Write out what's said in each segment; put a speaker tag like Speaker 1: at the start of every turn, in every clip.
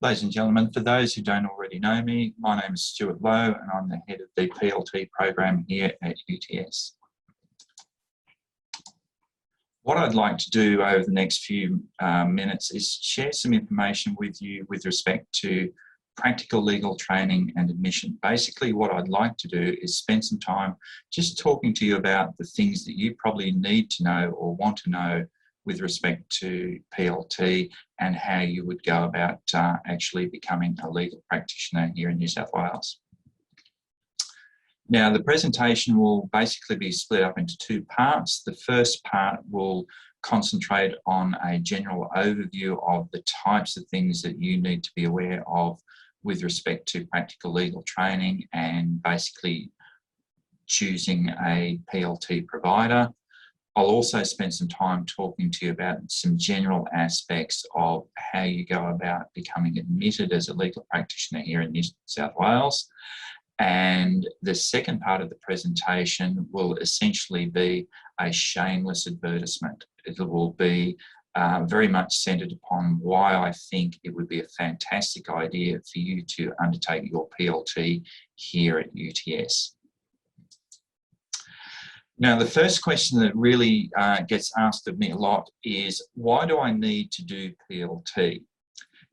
Speaker 1: Ladies and gentlemen, for those who don't already know me, my name is Stuart Lowe and I'm the head of the PLT program here at UTS. What I'd like to do over the next few minutes is share some information with you with respect to practical legal training and admission. Basically, what I'd like to do is spend some time just talking to you about the things that you probably need to know or want to know with respect to PLT and how you would go about actually becoming a legal practitioner here in New South Wales. Now, the presentation will basically be split up into two parts. The first part will concentrate on a general overview of the types of things that you need to be aware of with respect to practical legal training and basically choosing a PLT provider. I'll also spend some time talking to you about some general aspects of how you go about becoming admitted as a legal practitioner here in New South Wales. And the second part of the presentation will essentially be a shameless advertisement. It will be very much centred upon why I think it would be a fantastic idea for you to undertake your PLT here at UTS. Now, the first question that really gets asked of me a lot is, why do I need to do PLT?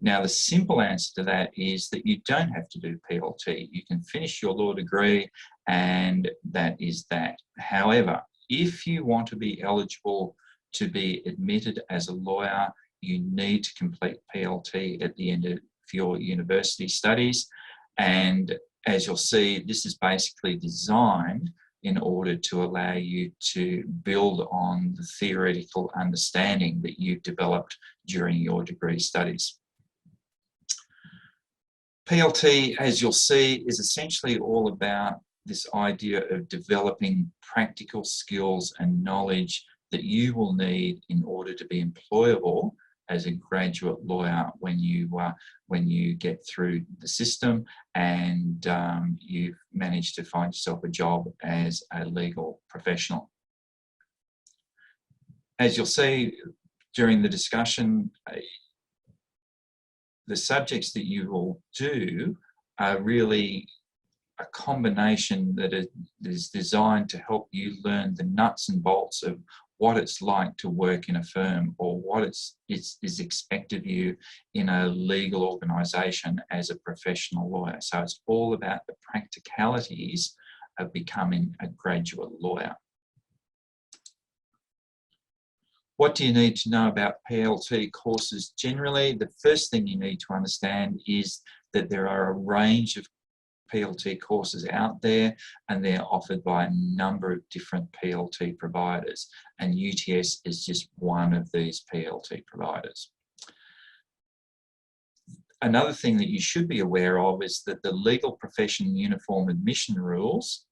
Speaker 1: Now, the simple answer to that is that you don't have to do PLT. You can finish your law degree and that is that. However, if you want to be eligible to be admitted as a lawyer, you need to complete PLT at the end of your university studies. And as you'll see, this is basically designed in order to allow you to build on the theoretical understanding that you've developed during your degree studies. PLT, as you'll see, is essentially all about this idea of developing practical skills and knowledge that you will need in order to be employable as a graduate lawyer when you get through the system and you've managed to find yourself a job as a legal professional. As you'll see during the discussion, the subjects that you will do are really a combination that is designed to help you learn the nuts and bolts of what it's like to work in a firm or what is expected of you in a legal organisation as a professional lawyer. So it's all about the practicalities of becoming a graduate lawyer. What do you need to know about PLT courses generally? The first thing you need to understand is that there are a range of PLT courses out there and they're offered by a number of different PLT providers, and UTS is just one of these PLT providers. Another thing that you should be aware of is that the Legal Profession Uniform Admission Rules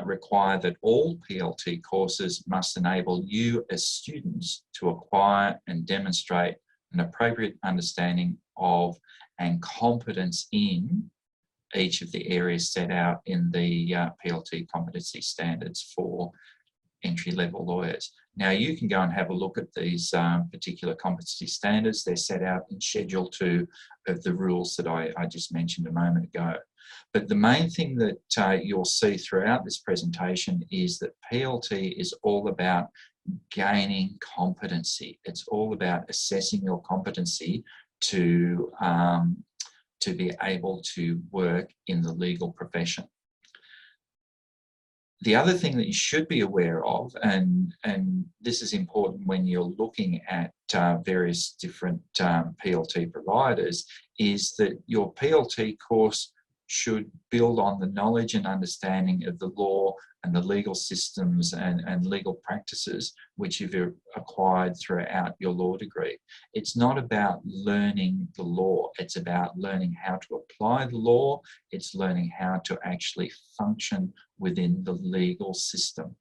Speaker 1: require that all PLT courses must enable you as students to acquire and demonstrate an appropriate understanding of and competence in each of the areas set out in the PLT competency standards for entry-level lawyers. Now, you can go and have a look at these particular competency standards. They're set out in Schedule 2 of the rules that I just mentioned a moment ago. But the main thing that you'll see throughout this presentation is that PLT is all about gaining competency. It's all about assessing your competency to be able to work in the legal profession. The other thing that you should be aware of, and this is important when you're looking at various different PLT providers, is that your PLT course should build on the knowledge and understanding of the law and the legal systems and legal practices which you've acquired throughout your law degree. It's not about learning the law, it's about learning how to apply the law, it's learning how to actually function within the legal system.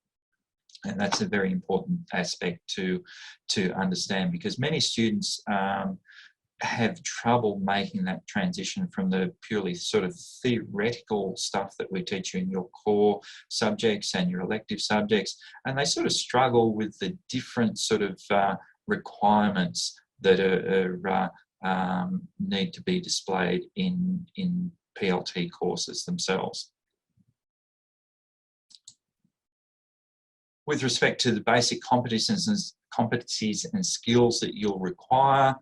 Speaker 1: And that's a very important aspect to understand, because many students have trouble making that transition from the purely sort of theoretical stuff that we teach you in your core subjects and your elective subjects, and they sort of struggle with the different sort of requirements that are need to be displayed in PLT courses themselves. With respect to the basic competencies and skills that you'll require,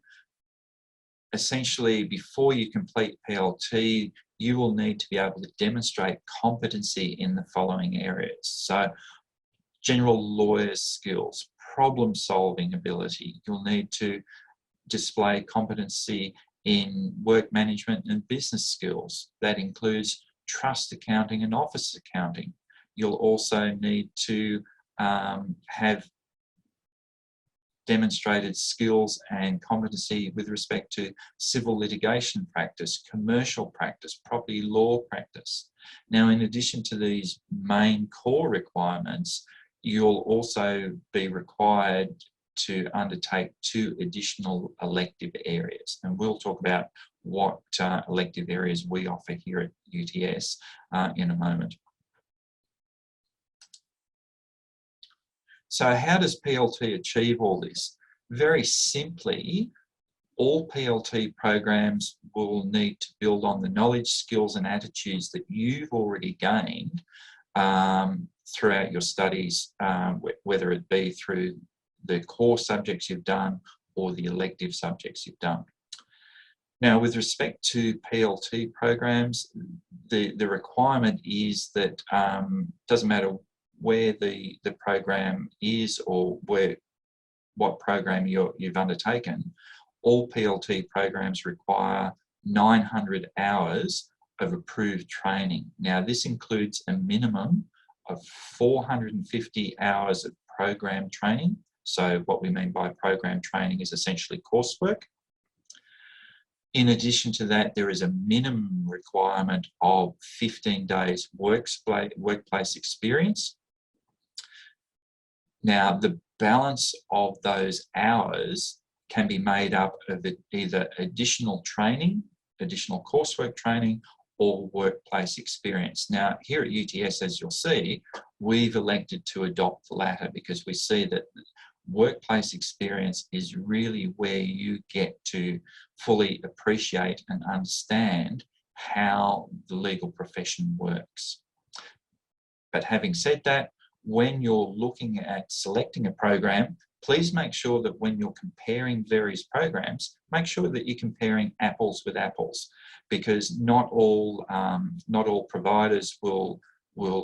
Speaker 1: essentially before you complete PLT, you will need to be able to demonstrate competency in the following areas. So general lawyer skills, problem solving ability. You'll need to display competency in work management and business skills. That includes trust accounting and office accounting. You'll also need to have demonstrated skills and competency with respect to civil litigation practice, commercial practice, property law practice. Now, in addition to these main core requirements, you'll also be required to undertake 2 additional elective areas. And we'll talk about what elective areas we offer here at UTS in a moment. So how does PLT achieve all this? Very simply, all PLT programs will need to build on the knowledge, skills and attitudes that you've already gained throughout your studies, whether it be through the core subjects you've done or the elective subjects you've done. Now, with respect to PLT programs, the requirement is that doesn't matter where the program is or what program you've undertaken, all PLT programs require 900 hours of approved training. Now, this includes a minimum of 450 hours of program training. So what we mean by program training is essentially coursework. In addition to that, there is a minimum requirement of 15 days workplace experience. Now, the balance of those hours can be made up of either additional training, additional coursework training, or workplace experience. Now, here at UTS, as you'll see, we've elected to adopt the latter because we see that workplace experience is really where you get to fully appreciate and understand how the legal profession works. But having said that, when you're looking at selecting a program, please make sure that when you're comparing various programs, make sure that you're comparing apples with apples, because not all providers will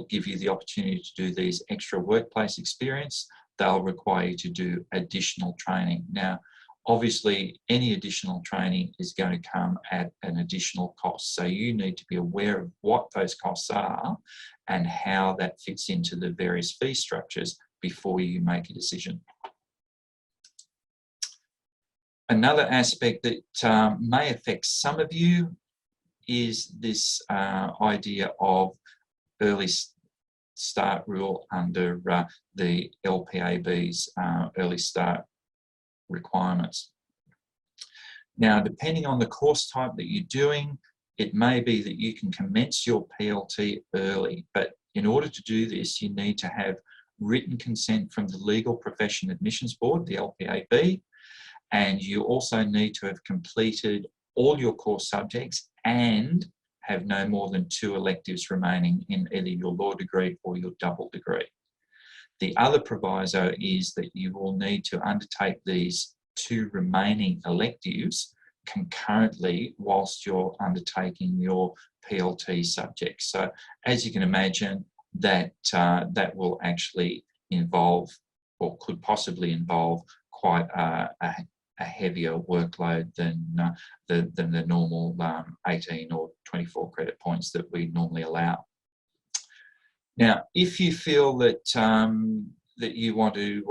Speaker 1: give you the opportunity to do these extra workplace experience. They'll require you to do additional training. Now, obviously, any additional training is going to come at an additional cost. So you need to be aware of what those costs are and how that fits into the various fee structures before you make a decision. Another aspect that may affect some of you is this idea of early start rule under the LPAB's early start requirements. Now, depending on the course type that you're doing, it may be that you can commence your PLT early, but in order to do this, you need to have written consent from the Legal Profession Admissions Board, the LPAB, and you also need to have completed all your core subjects and have no more than 2 electives remaining in either your law degree or your double degree. The other proviso is that you will need to undertake these 2 remaining electives concurrently whilst you're undertaking your PLT subjects. So as you can imagine, that will actually involve, or could possibly involve, quite a heavier workload than the normal 18 or 24 credit points that we normally allow. Now, if you feel that that you want to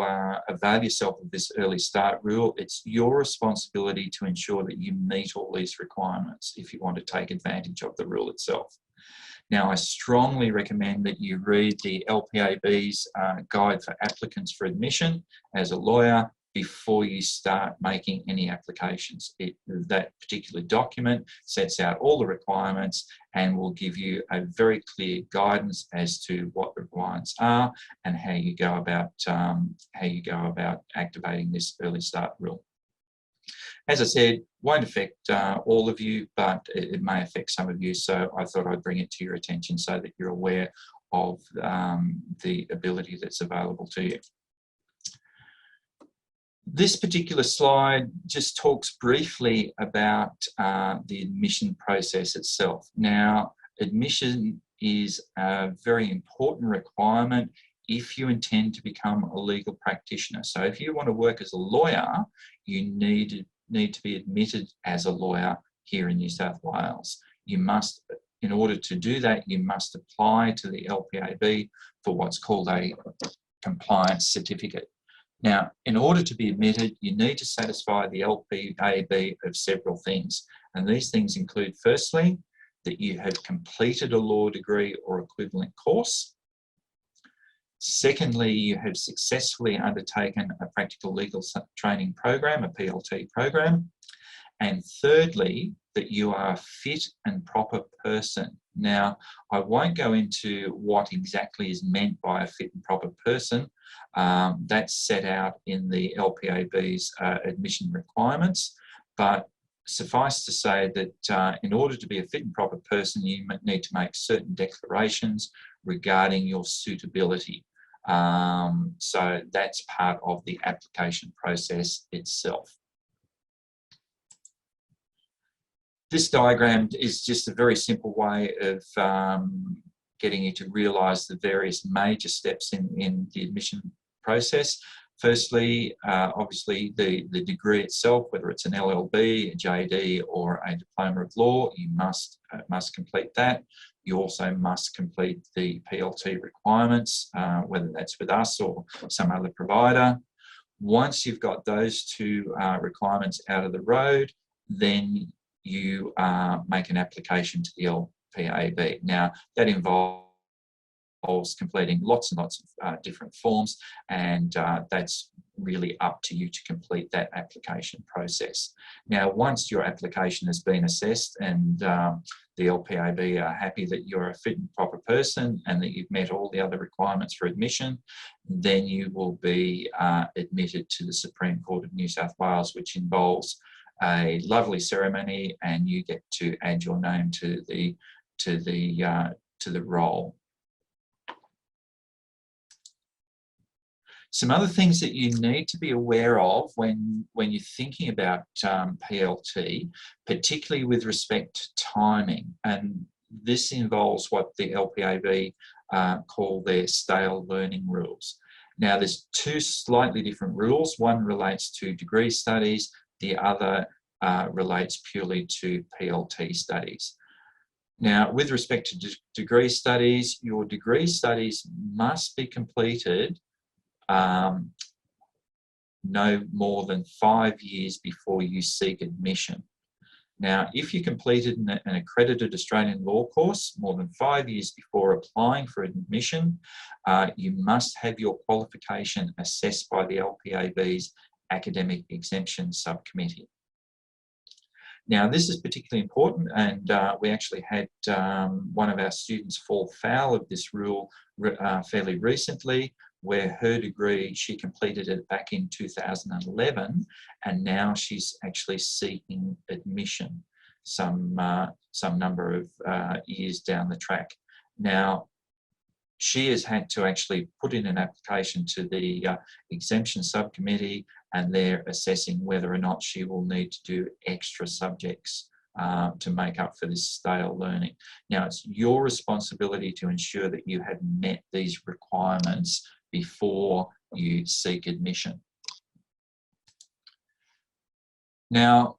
Speaker 1: avail yourself of this early start rule, it's your responsibility to ensure that you meet all these requirements if you want to take advantage of the rule itself. Now, I strongly recommend that you read the LPAB's Guide for Applicants for Admission as a lawyer before you start making any applications. That particular document sets out all the requirements and will give you a very clear guidance as to what the requirements are and how you go about activating this early start rule. As I said, won't affect all of you, but it may affect some of you, so I thought I'd bring it to your attention so that you're aware of the ability that's available to you. This particular slide just talks briefly about the admission process itself. Now, admission is a very important requirement if you intend to become a legal practitioner. So if you want to work as a lawyer, you need to be admitted as a lawyer here in New South Wales. You must, in order to do that, you must apply to the LPAB for what's called a compliance certificate. Now, in order to be admitted, you need to satisfy the LPAB of several things. And these things include, firstly, that you have completed a law degree or equivalent course. Secondly, you have successfully undertaken a practical legal training program, a PLT program. And thirdly, that you are a fit and proper person. Now, I won't go into what exactly is meant by a fit and proper person. That's set out in the LPAB's admission requirements, but suffice to say that in order to be a fit and proper person, you need to make certain declarations regarding your suitability. So that's part of the application process itself. This diagram is just a very simple way of getting you to realise the various major steps in the admission process. Firstly, obviously the degree itself, whether it's an LLB, a JD or a Diploma of Law, you must complete that. You also must complete the PLT requirements, whether that's with us or some other provider. Once you've got those two requirements out of the road, then you make an application to the LPAB. Now, that involves completing lots and lots of different forms, and that's really up to you to complete that application process. Now, once your application has been assessed and the LPAB are happy that you're a fit and proper person and that you've met all the other requirements for admission, then you will be admitted to the Supreme Court of New South Wales, which involves a lovely ceremony, and you get to add your name to the roll. Some other things that you need to be aware of when you're thinking about PLT, particularly with respect to timing, and this involves what the LPAB call their stale learning rules. Now, there's two slightly different rules. One relates to degree studies, the other relates purely to PLT studies. Now, with respect to degree studies, your degree studies must be completed no more than 5 years before you seek admission. Now, if you completed an accredited Australian law course more than 5 years before applying for admission, you must have your qualification assessed by the LPAB's Academic Exemption Subcommittee. Now, this is particularly important, and we actually had one of our students fall foul of this rule fairly recently, where her degree, she completed it back in 2011, and now she's actually seeking admission some number of years down the track. Now, she has had to actually put in an application to the exemption subcommittee, and they're assessing whether or not she will need to do extra subjects to make up for this stale learning. Now, it's your responsibility to ensure that you have met these requirements before you seek admission. Now,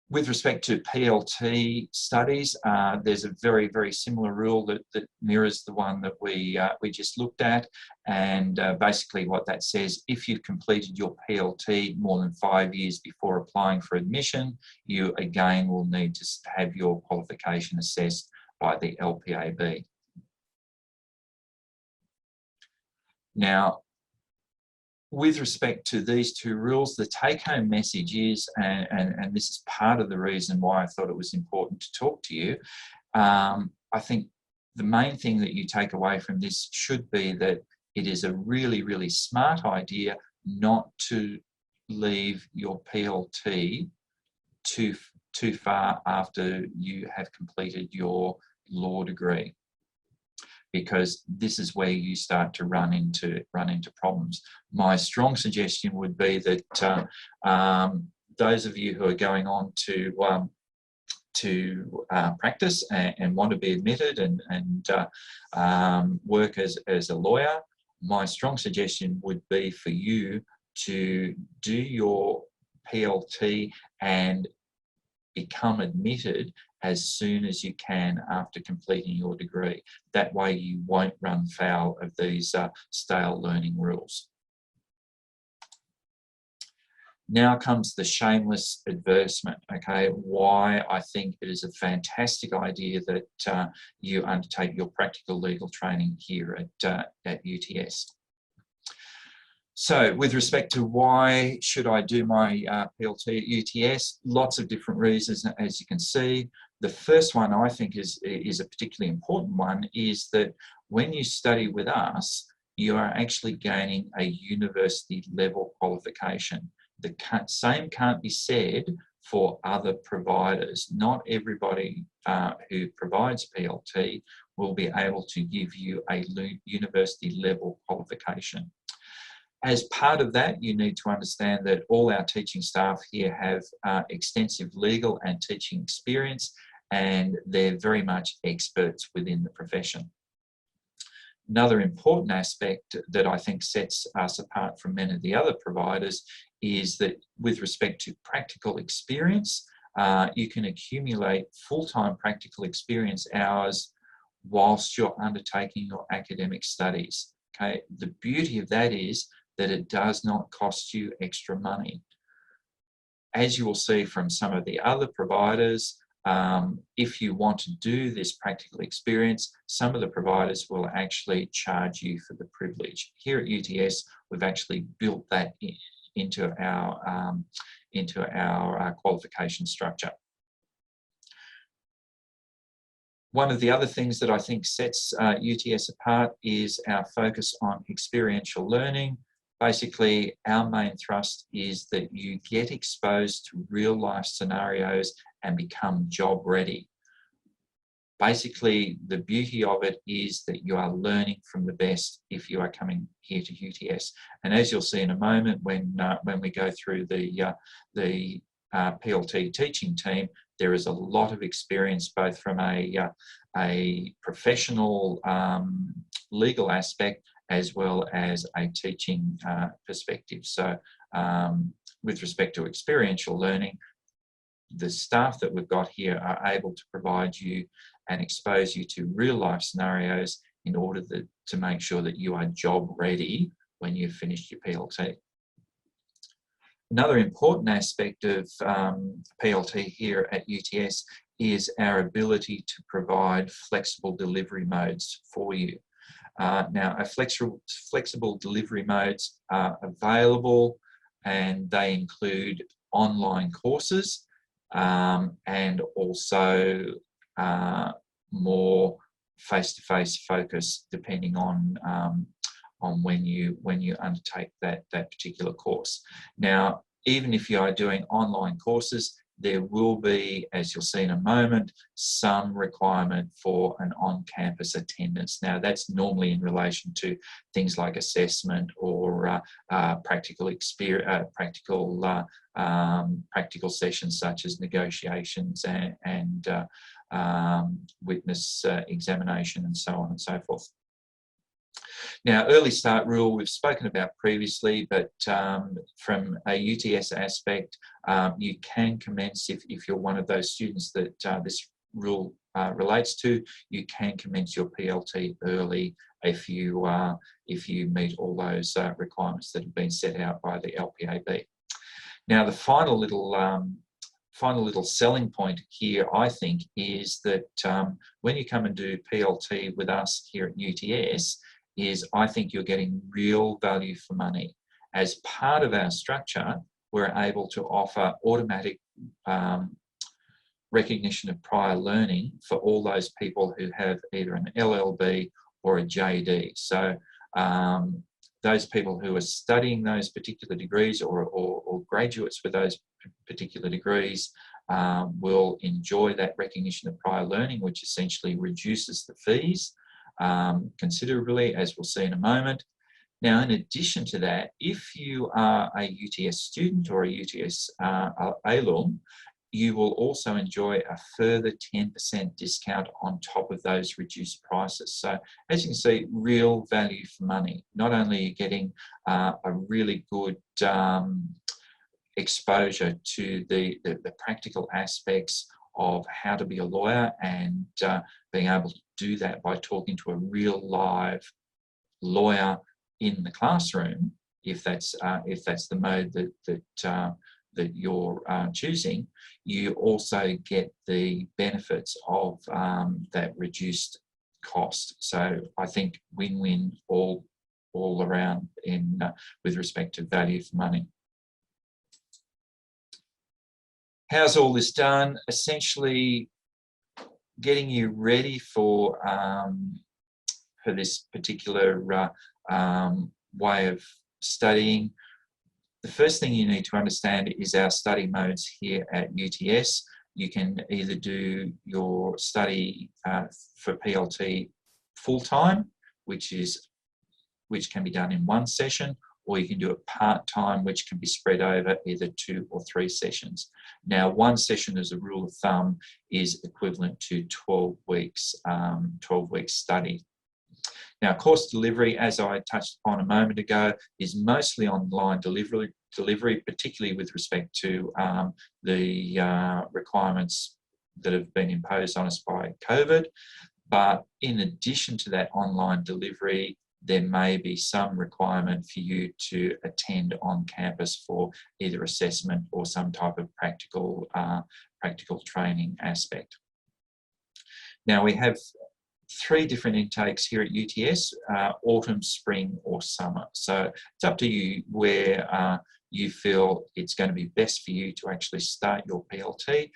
Speaker 1: with respect to PLT studies, there's a very, very similar rule that mirrors the one that we just looked at. And basically what that says, if you've completed your PLT more than 5 years before applying for admission, you again will need to have your qualification assessed by the LPAB. Now, with respect to these two rules, the take-home message is, and this is part of the reason why I thought it was important to talk to you, I think the main thing that you take away from this should be that it is a really, really smart idea not to leave your PLT too far after you have completed your law degree, because this is where you start to run into problems. My strong suggestion would be that those of you who are going on to practice and want to be admitted and work as a lawyer, my strong suggestion would be for you to do your PLT and become admitted as soon as you can after completing your degree. That way you won't run foul of these stale learning rules. Now comes the shameless advertisement, okay? Why I think it is a fantastic idea that you undertake your practical legal training here at UTS. So with respect to why should I do my PLT at UTS, lots of different reasons, as you can see. The first one I think is a particularly important one, is that when you study with us, you are actually gaining a university level qualification. The same can't be said for other providers. Not everybody who provides PLT will be able to give you a university level qualification. As part of that, you need to understand that all our teaching staff here have extensive legal and teaching experience, and they're very much experts within the profession. Another important aspect that I think sets us apart from many of the other providers is that with respect to practical experience, you can accumulate full-time practical experience hours whilst you're undertaking your academic studies. Okay, the beauty of that is that it does not cost you extra money. As you will see from some of the other providers, if you want to do this practical experience, some of the providers will actually charge you for the privilege. Here at UTS, we've actually built that into our qualification structure. One of the other things that I think sets UTS apart is our focus on experiential learning. Basically, our main thrust is that you get exposed to real life scenarios and become job ready. Basically, the beauty of it is that you are learning from the best if you are coming here to UTS. And as you'll see in a moment, when we go through the PLT teaching team, there is a lot of experience both from a professional legal aspect as well as a teaching perspective. So with respect to experiential learning, the staff that we've got here are able to provide you and expose you to real life scenarios in order to make sure that you are job ready when you've finished your PLT. Another important aspect of PLT here at UTS is our ability to provide flexible delivery modes for you. Now, flexible delivery modes are available, and they include online courses and also more face-to-face focus, depending on when you undertake that particular course. Now, even if you are doing online courses, there will be, as you'll see in a moment, some requirement for an on-campus attendance. Now, that's normally in relation to things like assessment or practical sessions such as negotiations and witness examination and so on and so forth. Now, early start rule we've spoken about previously, but from a UTS aspect, you can commence, if you're one of those students that this rule relates to, you can commence your PLT early if you meet all those requirements that have been set out by the LPAB. Now, the final little selling point here, I think, is that when you come and do PLT with us here at UTS, I think you're getting real value for money. As part of our structure, we're able to offer automatic recognition of prior learning for all those people who have either an LLB or a JD. So those people who are studying those particular degrees or graduates with those particular degrees will enjoy that recognition of prior learning, which essentially reduces the fees considerably, as we'll see in a moment. Now, in addition to that, if you are a UTS student or a UTS alum, you will also enjoy a further 10% discount on top of those reduced prices. So as you can see, real value for money. Not only are you getting a really good exposure to the practical aspects of how to be a lawyer and being able to do that by talking to a real live lawyer in the classroom, if that's the mode that you're choosing, you also get the benefits of that reduced cost. So I think win-win all around in with respect to value for money. How's all this done? Essentially, getting you ready for this particular way of studying. The first thing you need to understand is our study modes here at UTS. You can either do your study for PLT full-time, which can be done in one session, or you can do it part-time, which can be spread over either 2 or 3 sessions. Now, one session, as a rule of thumb, is equivalent to 12 weeks study. Now, course delivery, as I touched on a moment ago, is mostly online delivery, particularly with respect to the requirements that have been imposed on us by COVID. But in addition to that online delivery, there may be some requirement for you to attend on campus for either assessment or some type of practical training aspect. Now, we have 3 different intakes here at UTS, autumn, spring or summer. So it's up to you where you feel it's going to be best for you to actually start your PLT,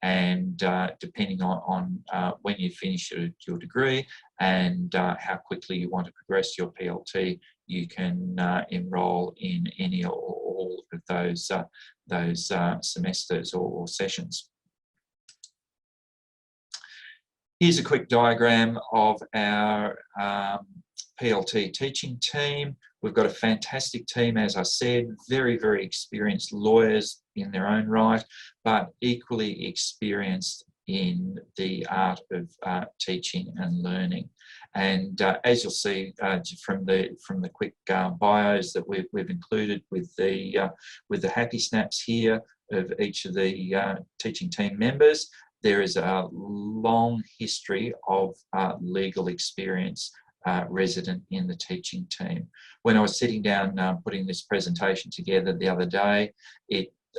Speaker 1: and depending on when you finish your degree and how quickly you want to progress your PLT, you can enrol in any or all of those semesters or sessions. Here's a quick diagram of our PLT teaching team. We've got a fantastic team, as I said, very, very experienced lawyers in their own right, but equally experienced in the art of teaching and learning. And as you'll see from the quick bios that we've included with the happy snaps here of each of the teaching team members, there is a long history of legal experience resident in the teaching team. When I was sitting down putting this presentation together the other day,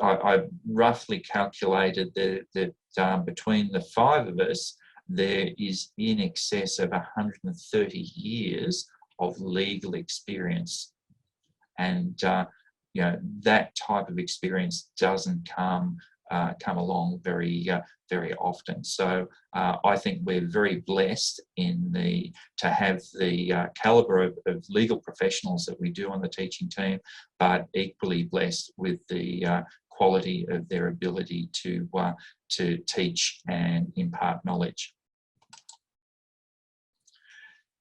Speaker 1: I roughly calculated that between the 5 of us, there is in excess of 130 years of legal experience. And you know, that type of experience doesn't come along very often. So I think we're very blessed to have the calibre of legal professionals that we do on the teaching team, but equally blessed with the quality of their ability to teach and impart knowledge.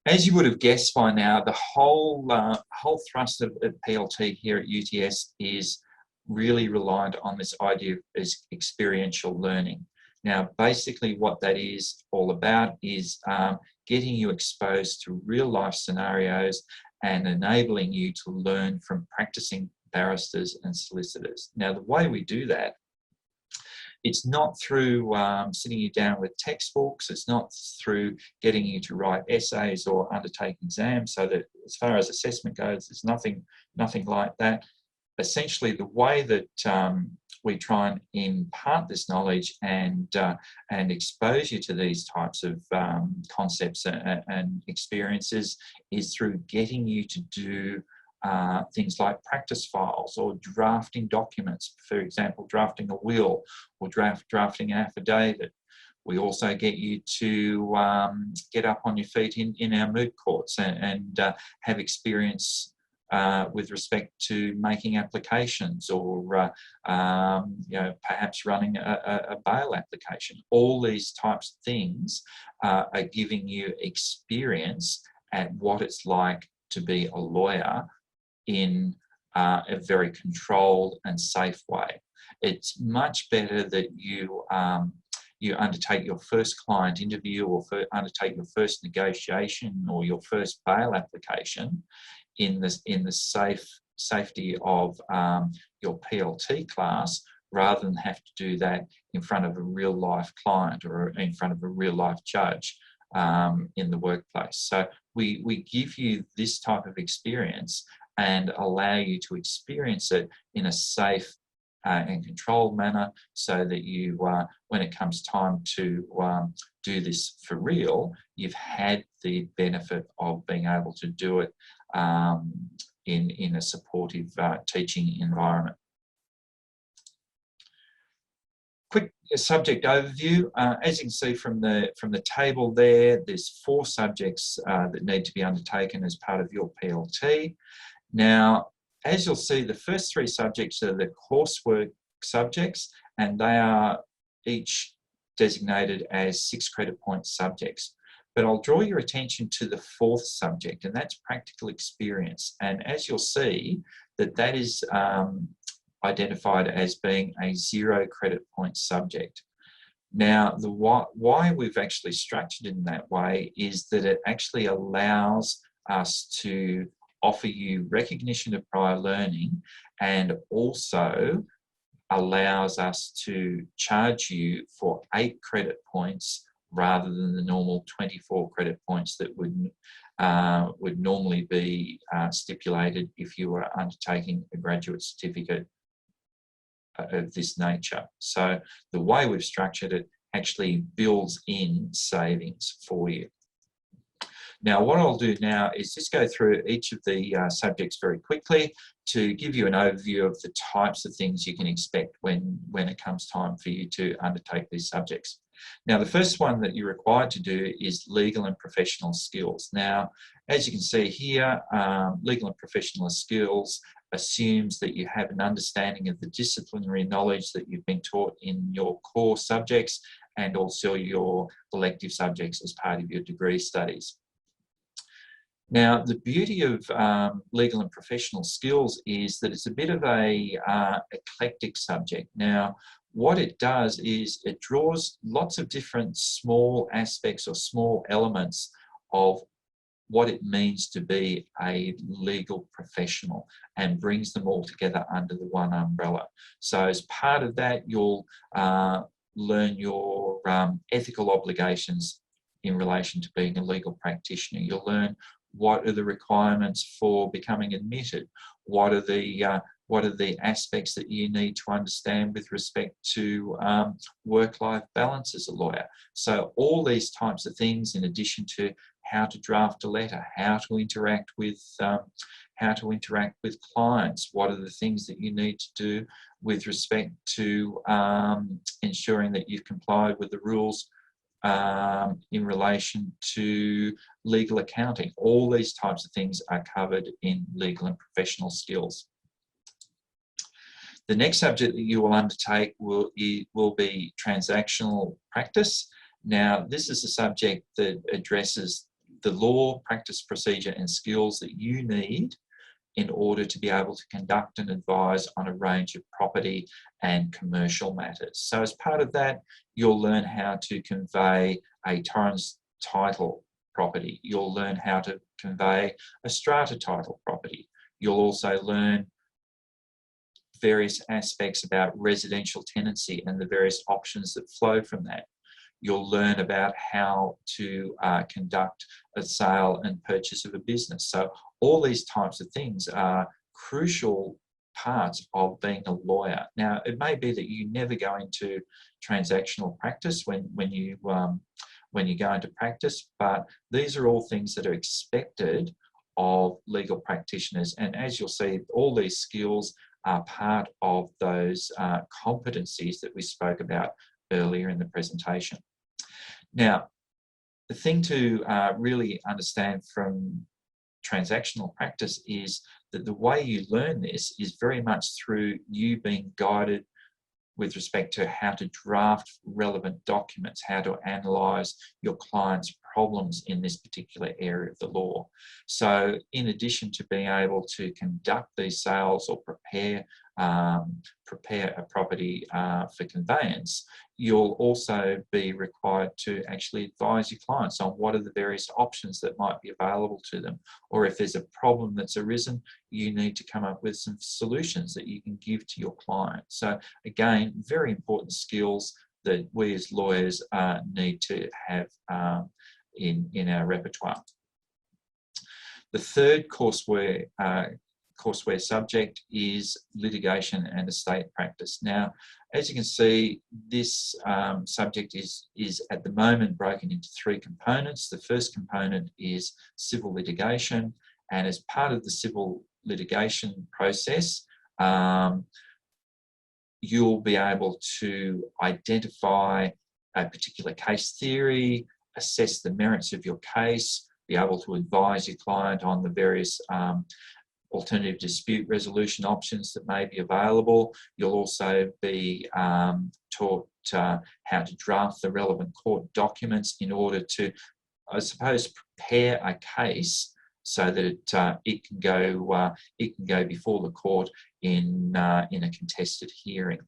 Speaker 1: As you would have guessed by now, the whole thrust of PLT here at UTS is really reliant on this idea of experiential learning. Now, basically what that is all about is getting you exposed to real life scenarios and enabling you to learn from practicing barristers and solicitors. Now, the way we do that, it's not through sitting you down with textbooks, it's not through getting you to write essays or undertake exams, so that as far as assessment goes, there's nothing like that. Essentially, the way that we try and impart this knowledge and expose you to these types of concepts and experiences is through getting you to do things like practice files or drafting documents, for example, drafting a will or drafting an affidavit. We also get you to get up on your feet in our moot courts and have experience with respect to making applications or perhaps running a bail application. All these types of things are giving you experience at what it's like to be a lawyer in a very controlled and safe way. It's much better that you undertake your first client interview or undertake your first negotiation or your first bail application in the safety of your PLT class, rather than have to do that in front of a real life client or in front of a real life judge in the workplace. So we give you this type of experience and allow you to experience it in a safe and controlled manner, so that you, when it comes time to do this for real, you've had the benefit of being able to do it in a supportive teaching environment. Quick subject overview. As you can see from the table there, there's 4 subjects that need to be undertaken as part of your PLT. Now, as you'll see, the first 3 subjects are the coursework subjects, and they are each designated as 6 credit point subjects. But I'll draw your attention to the 4th subject, and that's practical experience. And as you'll see, that is identified as being a 0 credit point subject. Now, the why we've actually structured it in that way is that it actually allows us to offer you recognition of prior learning, and also allows us to charge you for 8 credit points rather than the normal 24 credit points that would normally be stipulated if you were undertaking a graduate certificate of this nature. So the way we've structured it actually builds in savings for you. Now, what I'll do now is just go through each of the subjects very quickly to give you an overview of the types of things you can expect when it comes time for you to undertake these subjects. Now, the first one that you're required to do is legal and professional skills. Now, as you can see here, legal and professional skills assumes that you have an understanding of the disciplinary knowledge that you've been taught in your core subjects and also your elective subjects as part of your degree studies. Now, the beauty of legal and professional skills is that it's a bit of a eclectic subject. Now, what it does is it draws lots of different small aspects or small elements of what it means to be a legal professional and brings them all together under the one umbrella. So as part of that, you'll learn your ethical obligations in relation to being a legal practitioner. You'll learn what are the requirements for becoming admitted, what are the aspects that you need to understand with respect to work-life balance as a lawyer. So all these types of things, in addition to how to draft a letter, how to interact with clients, what are the things that you need to do with respect to ensuring that you've complied with the rules in relation to legal accounting. All these types of things are covered in legal and professional skills. The next subject that you will undertake will be transactional practice. Now, this is a subject that addresses the law, practice, procedure and skills that you need in order to be able to conduct and advise on a range of property and commercial matters. So as part of that, you'll learn how to convey a Torrens title property. You'll learn how to convey a strata title property. You'll also learn various aspects about residential tenancy and the various options that flow from that. You'll learn about how to conduct a sale and purchase of a business. So all these types of things are crucial parts of being a lawyer. Now, it may be that you never go into transactional practice when you go into practice, but these are all things that are expected of legal practitioners. And as you'll see, all these skills are part of those competencies that we spoke about earlier in the presentation. Now, the thing to really understand from transactional practice is that the way you learn this is very much through you being guided with respect to how to draft relevant documents, how to analyse your client's problems in this particular area of the law. So in addition to being able to conduct these sales or prepare a property for conveyance, you'll also be required to actually advise your clients on what are the various options that might be available to them. Or if there's a problem that's arisen, you need to come up with some solutions that you can give to your client. So again, very important skills that we as lawyers need to have in our repertoire. The third courseware subject is litigation and estate practice. Now, as you can see, this subject is at the moment broken into three components. The first component is civil litigation, and as part of the civil litigation process, you'll be able to identify a particular case theory, assess the merits of your case, be able to advise your client on the various alternative dispute resolution options that may be available. You'll also be taught how to draft the relevant court documents in order to, I suppose, prepare a case so that it can go before the court in a contested hearing.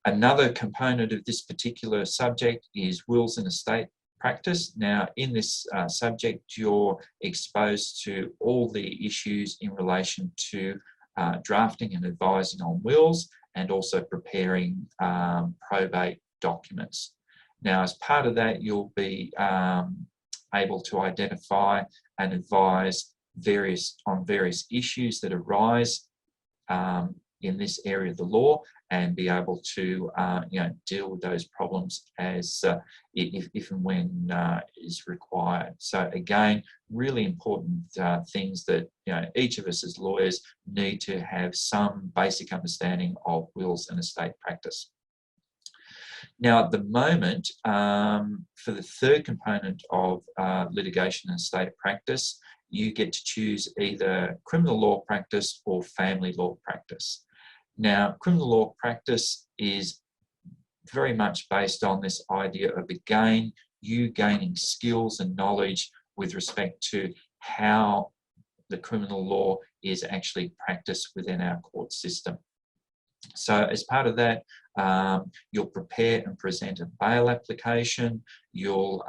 Speaker 1: Another component of this particular subject is wills and estate practice. Now, in this subject, you're exposed to all the issues in relation to drafting and advising on wills, and also preparing probate documents. Now, as part of that, you'll be able to identify and advise on various issues that arise in this area of the law, and be able to deal with those problems as if and when is required. So again, really important things that each of us as lawyers need to have some basic understanding of wills and estate practice. Now, at the moment, for the third component of litigation and estate practice, you get to choose either criminal law practice or family law practice. Now, criminal law practice is very much based on this idea of, again, you gaining skills and knowledge with respect to how the criminal law is actually practiced within our court system. So as part of that, you'll prepare and present a bail application. You'll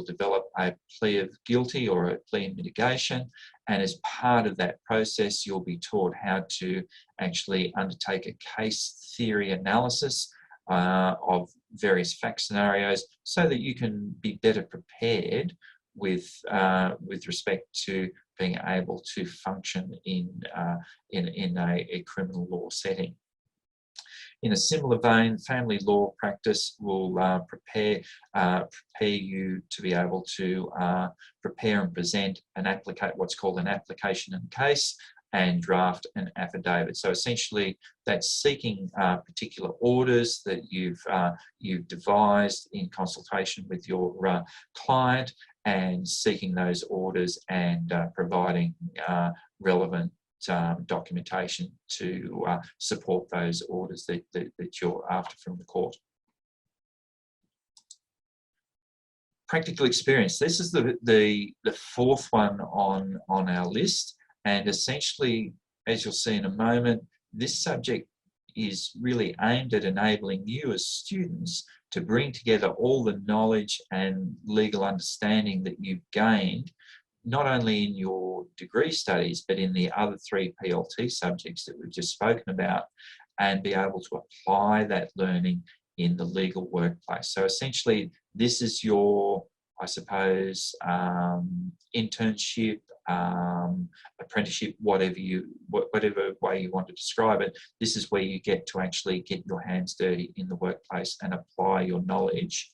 Speaker 1: develop a plea of guilty or a plea of mitigation, and as part of that process, you'll be taught how to actually undertake a case theory analysis of various fact scenarios, so that you can be better prepared with respect to being able to function in a criminal law setting. In a similar vein, family law practice will prepare you to be able to prepare and present what's called an application and case, and draft an affidavit. So essentially, that's seeking particular orders that you've devised in consultation with your client, and seeking those orders and providing relevant documentation to support those orders that you're after from the court. Practical experience. This is the fourth one on our list, and essentially, as you'll see in a moment, this subject is really aimed at enabling you as students to bring together all the knowledge and legal understanding that you've gained, not only in your degree studies, but in the other three PLT subjects that we've just spoken about, and be able to apply that learning in the legal workplace. So essentially, this is your, I suppose, internship, apprenticeship, whatever way you want to describe it. This is where you get to actually get your hands dirty in the workplace and apply your knowledge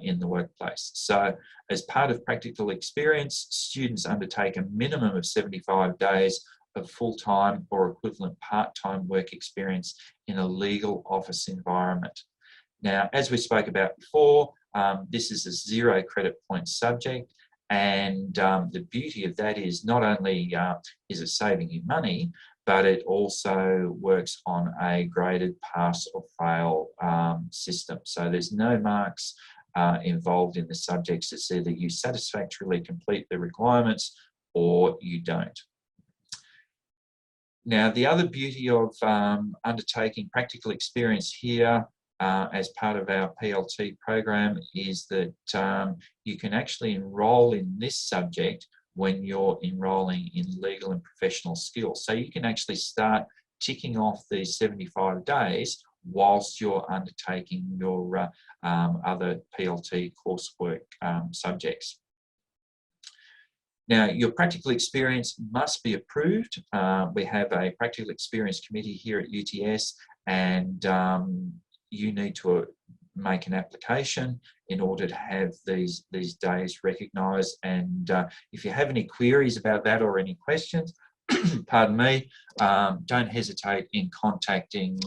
Speaker 1: in the workplace. So as part of practical experience, students undertake a minimum of 75 days of full-time or equivalent part-time work experience in a legal office environment. Now, as we spoke about before, This is a 0 credit point subject, and the beauty of that is not only is it saving you money, but it also works on a graded pass or fail system. So there's no marks involved in the subjects. It's either you satisfactorily complete the requirements or you don't. Now, the other beauty of undertaking practical experience here as part of our PLT program is that you can actually enrol in this subject when you're enrolling in legal and professional skills. So you can actually start ticking off these 75 days whilst you're undertaking your other PLT coursework subjects. Now, your practical experience must be approved. We have a practical experience committee here at UTS, and you need to make an application in order to have these days recognised. And if you have any queries about that or any questions, pardon me, don't hesitate in contacting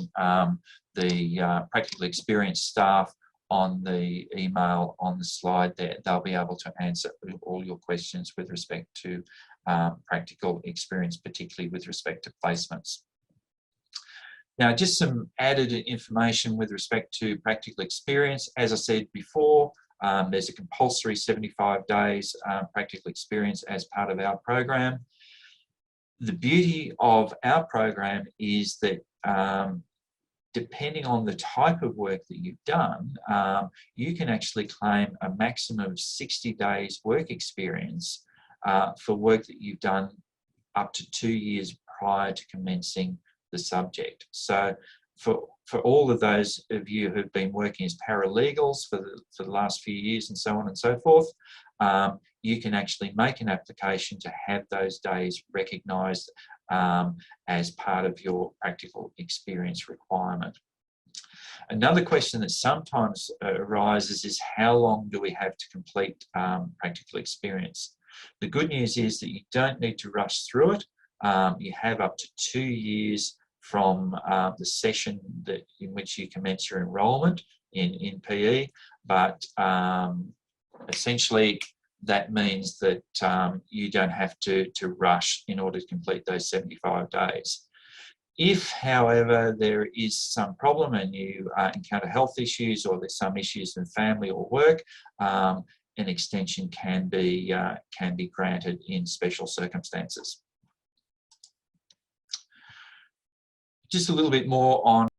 Speaker 1: the practical experience staff on the email on the slide there. They'll be able to answer all your questions with respect to practical experience, particularly with respect to placements. Now, just some added information with respect to practical experience. As I said before, there's a compulsory 75 days practical experience as part of our program. The beauty of our program is that depending on the type of work that you've done, you can actually claim a maximum of 60 days work experience for work that you've done up to 2 years prior to commencing the subject. So for all of those of you who've been working as paralegals for the last few years and so on and so forth, you can actually make an application to have those days recognised as part of your practical experience requirement. Another question that sometimes arises is how long do we have to complete practical experience? The good news is that you don't need to rush through it. You have up to 2 years from the session in which you commence your enrolment in PE, but essentially that means that you don't have to rush in order to complete those 75 days. If, however, there is some problem and you encounter health issues or there's some issues in family or work, an extension can be granted in special circumstances. Just a little bit more on